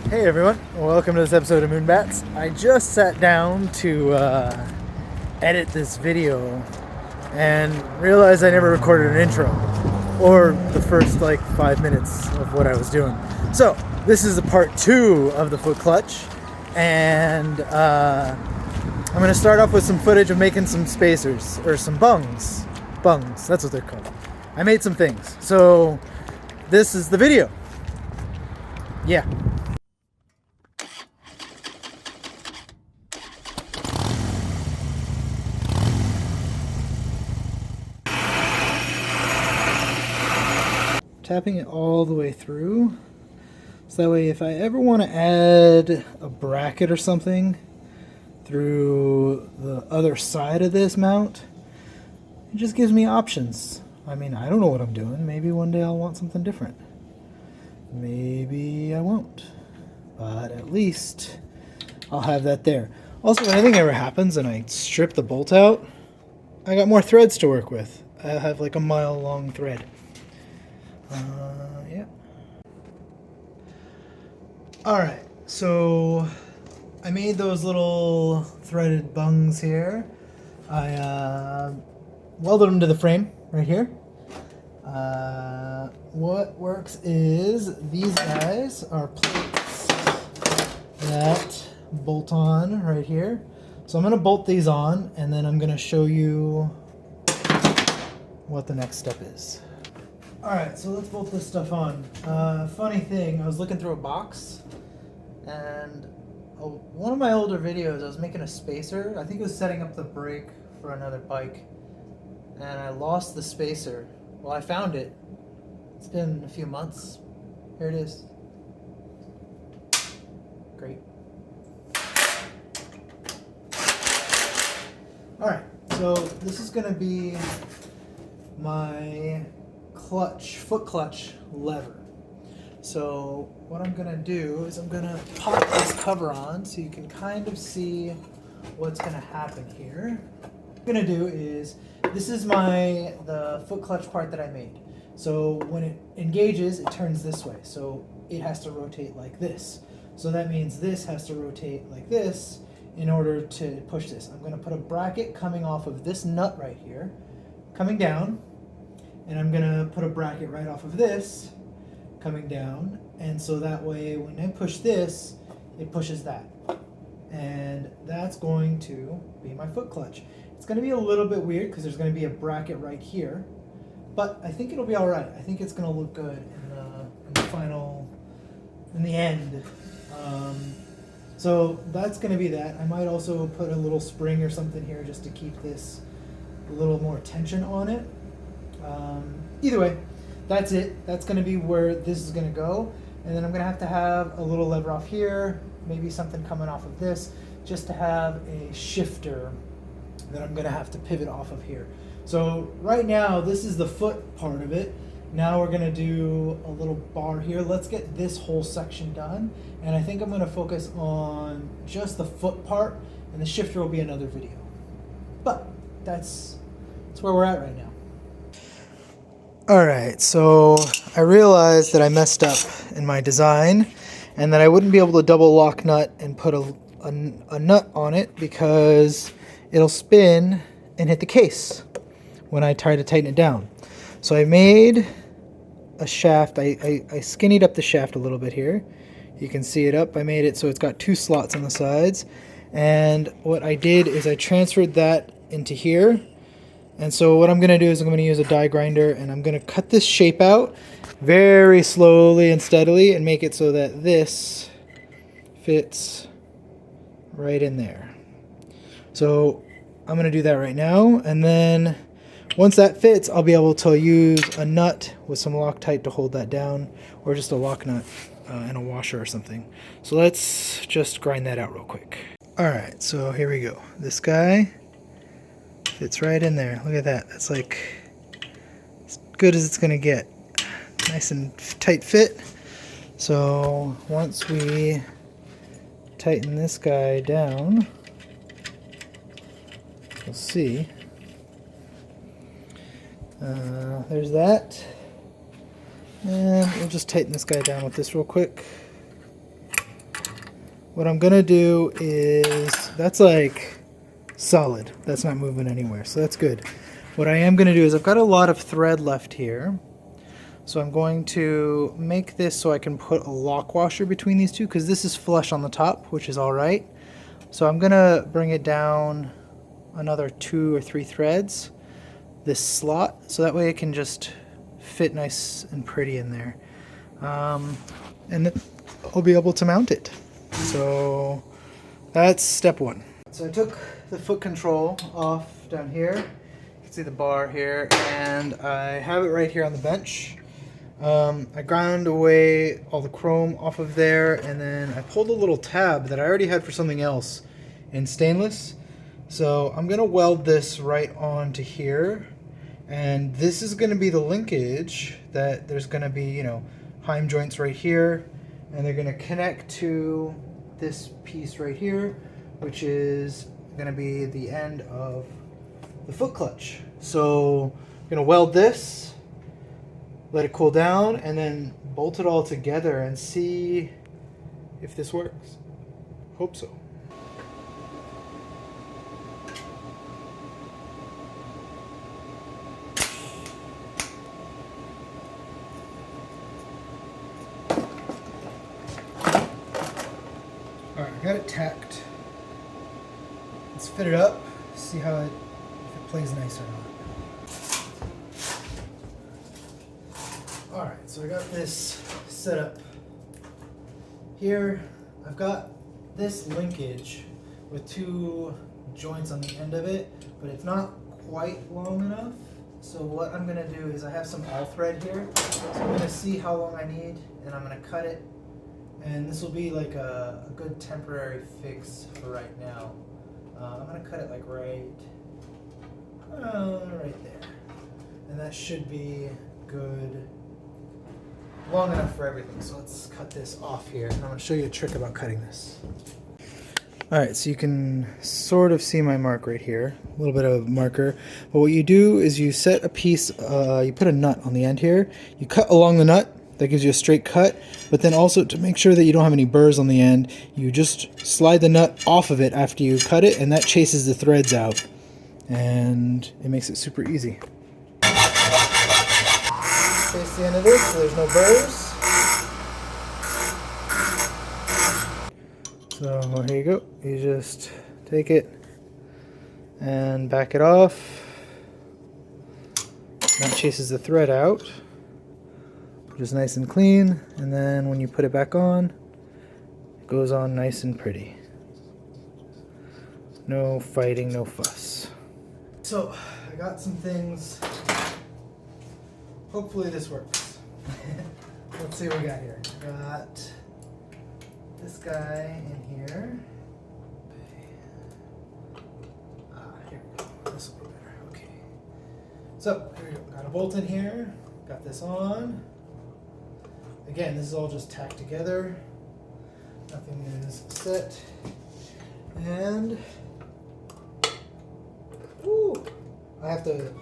Hey everyone, welcome to this episode of Moonbats. I just sat down to edit this video and realized I never recorded an intro or the first like 5 minutes of what I was doing. So this is a part 2 of the foot clutch, and I'm going to start off with some footage of making some spacers, or some bungs. Bungs, that's what they're called. I made some things. So this is the video. Yeah. Tapping it all the way through, so that way if I ever want to add a bracket or something through the other side of this mount, it just gives me options. I mean, I don't know what I'm doing. Maybe one day I'll want something different. Maybe I won't. But at least I'll have that there. Also, if anything ever happens and I strip the bolt out, I got more threads to work with. I have like a mile-long thread. Yeah. Alright, so I made those little threaded bungs here. I welded them to the frame right here. What works is these guys are plates that bolt on right here. So I'm going to bolt these on, and then I'm going to show you what the next step is. Alright, so let's bolt this stuff on. Funny thing, I was looking through a box, and one of my older videos, I was making a spacer. I think it was setting up the brake for another bike, and I lost the spacer. Well, I found it. It's been a few months. Here it is. Great. Alright, so this is going to be my foot clutch lever. So what I'm gonna do is I'm gonna pop this cover on so you can kind of see what's gonna happen here. What I'm gonna do is, this is the foot clutch part that I made. So when it engages, it turns this way. So it has to rotate like this. So that means this has to rotate like this in order to push this. I'm gonna put a bracket coming off of this nut right here, coming down, and I'm gonna put a bracket right off of this coming down, and so that way when I push this, it pushes that, and that's going to be my foot clutch. It's going to be a little bit weird because there's going to be a bracket right here, but I think it'll be all right. I think it's going to look good in the end. So that's going to be that. I might also put a little spring or something here just to keep this a little more tension on it. Either way, that's it. That's going to be where this is going to go. And then I'm going to have a little lever off here, maybe something coming off of this, just to have a shifter that I'm going to have to pivot off of here. So right now, this is the foot part of it. Now we're going to do a little bar here. Let's get this whole section done. And I think I'm going to focus on just the foot part, and the shifter will be another video. But that's where we're at right now. Alright, so I realized that I messed up in my design and that I wouldn't be able to double lock nut and put a nut on it because it'll spin and hit the case when I try to tighten it down. So I made a shaft. I skinnied up the shaft a little bit here. You can see it up. I made it so it's got 2 slots on the sides, and what I did is I transferred that into here. And so what I'm going to do is I'm going to use a die grinder, and I'm going to cut this shape out very slowly and steadily and make it so that this fits right in there. So I'm going to do that right now, and then once that fits, I'll be able to use a nut with some Loctite to hold that down, or just a lock nut and a washer or something. So let's just grind that out real quick. Alright, so here we go. This guy fits right in there. Look at that. That's like as good as it's gonna get. Nice and tight fit. So once we tighten this guy down, you'll see. There's that. And we'll just tighten this guy down with this real quick. what I'm gonna do is, that's like solid. That's not moving anywhere, so that's good. What I am gonna do is, I've got a lot of thread left here. So I'm going to make this so I can put a lock washer between these two, because this is flush on the top, which is all right. So I'm gonna bring it down another 2 or 3 threads, this slot, so that way it can just fit nice and pretty in there. And I'll be able to mount it. So that's step 1. So I took the foot control off down here. You can see the bar here, and I have it right here on the bench. I ground away all the chrome off of there, and then I pulled a little tab that I already had for something else in stainless. So I'm going to weld this right onto here, and this is going to be the linkage that there's going to be, you know, heim joints right here, and they're going to connect to this piece right here, which is going to be the end of the foot clutch. So I'm going to weld this, let it cool down, and then bolt it all together and see if this works. Hope so. Alright, I got it tacked. Let's fit it up, see how if it plays nice or not. Alright, so I got this set up here. I've got this linkage with 2 joints on the end of it, but it's not quite long enough. So what I'm going to do is, I have some all thread here, so I'm going to see how long I need, and I'm going to cut it, and this will be like a good temporary fix for right now. I'm going to cut it like right there, and that should be good, long enough for everything. So let's cut this off here, and I'm going to show you a trick about cutting this. Alright, so you can sort of see my mark right here, a little bit of marker. But what you do is you set a piece, you put a nut on the end here, you cut along the nut, that gives you a straight cut, but then also to make sure that you don't have any burrs on the end, you just slide the nut off of it after you cut it, and that chases the threads out, and it makes it super easy. Face the end of this so there's no burrs. So here you go. You just take it and back it off. That chases the thread out, which is nice and clean. And then when you put it back on, it goes on nice and pretty. No fighting, no fuss. So I got some things. Hopefully this works. Let's see what we got here. Got this guy in here. Here we go. This will be better. Okay. So here we go. Got a bolt in here. Got this on. Again, this is all just tacked together. Nothing is set. And I have to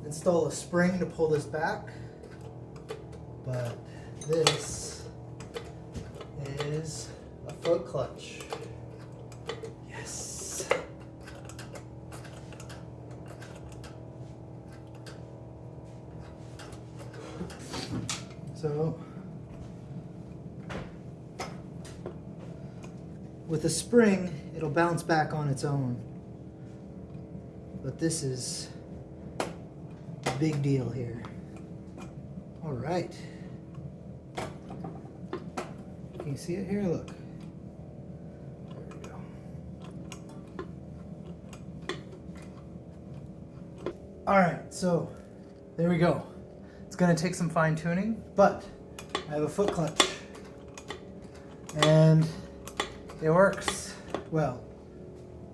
install a spring to pull this back. But this is a foot clutch. Yes. So with a spring, it'll bounce back on its own. But this is a big deal here. All right. Can you see it here? Look. There we go. All right, so there we go. It's gonna take some fine tuning, but I have a foot clutch and it works. Well,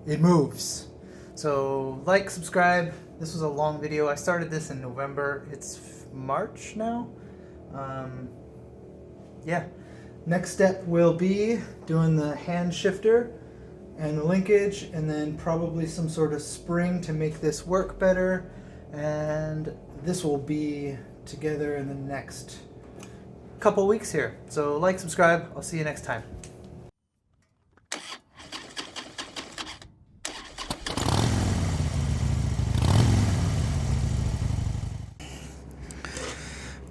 it moves. So like, subscribe. This was a long video. I started this in November. It's March now. Yeah. Next step will be doing the hand shifter and the linkage, and then probably some sort of spring to make this work better. And this will be together in the next couple weeks here. So like, subscribe. I'll see you next time.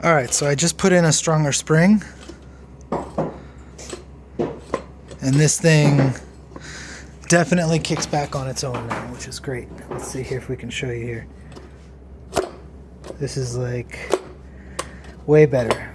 Alright, so I just put in a stronger spring. And this thing definitely kicks back on its own now, which is great. Let's see here if we can show you here. This is like way better.